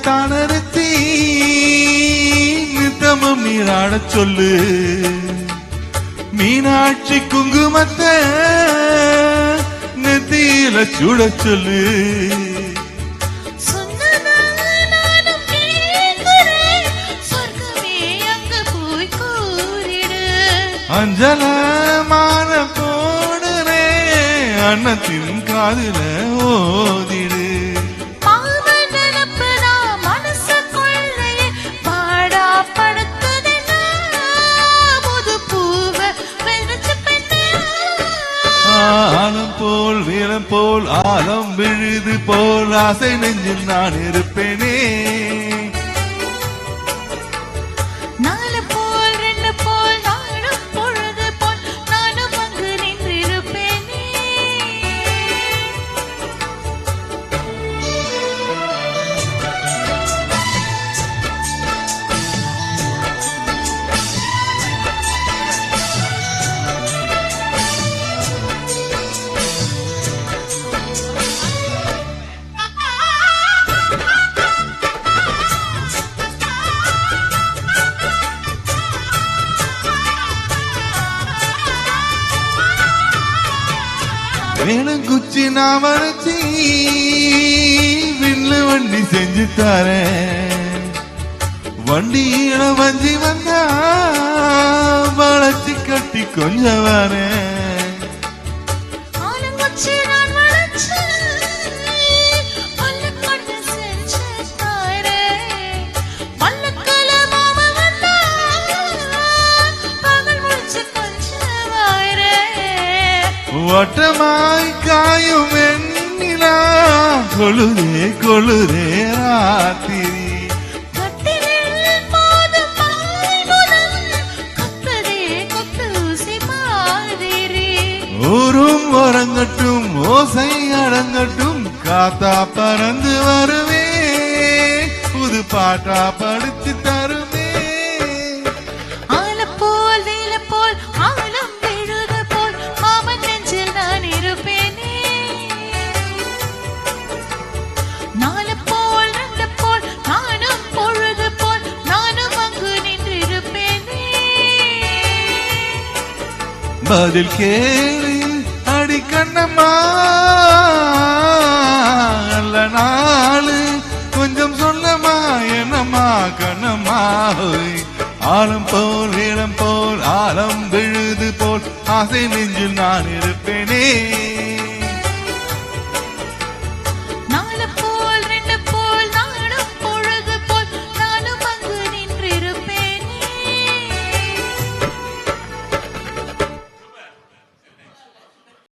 தானறுத்தி நித்தமும் நீராடச் சொல்லு. மீனாட்சி குங்குமத்தை நெத்தியில சுடச் சொல்லு. அஞ்சலமான போடுறே அன்னத்தின் காதுல ஓதிடு. ஆலம் போல் வீரம் போல் ஆலம் விழுது போல் ஆசை நெஞ்சில் நான் இருப்பேனே. நாலு போல் ரெண்டு போல் நானும் பொழுது போல் நானும் அங்கு நின்றிருப்பேனே. வேணுங்குச்சி நான் வரைச்சி விண்ணு வண்டி செஞ்சு தரேன். வண்டியில வஞ்சி வந்தா வளைச்சி கட்டி கொஞ்சம் வரேன். வட்டமாய் காயும் வெண்ணிலா கொழுதே கொழுதே ராத்திரி. ஊரும் வரங்கட்டும் ஓசை அடங்கட்டும் காத்தா பறந்து வருவே புது பாட்டா படிச்சு தருமே. பதில் கேளு அடி கண்ணம்மா நல்ல நாளு கொஞ்சம் சொல்லமா என்னம்மா கண்ணம்மா. ஆலம் போல் இளம் போல் ஆலம் விழுது போல் ஆசை நெஞ்சில் நான் இருப்பேனே.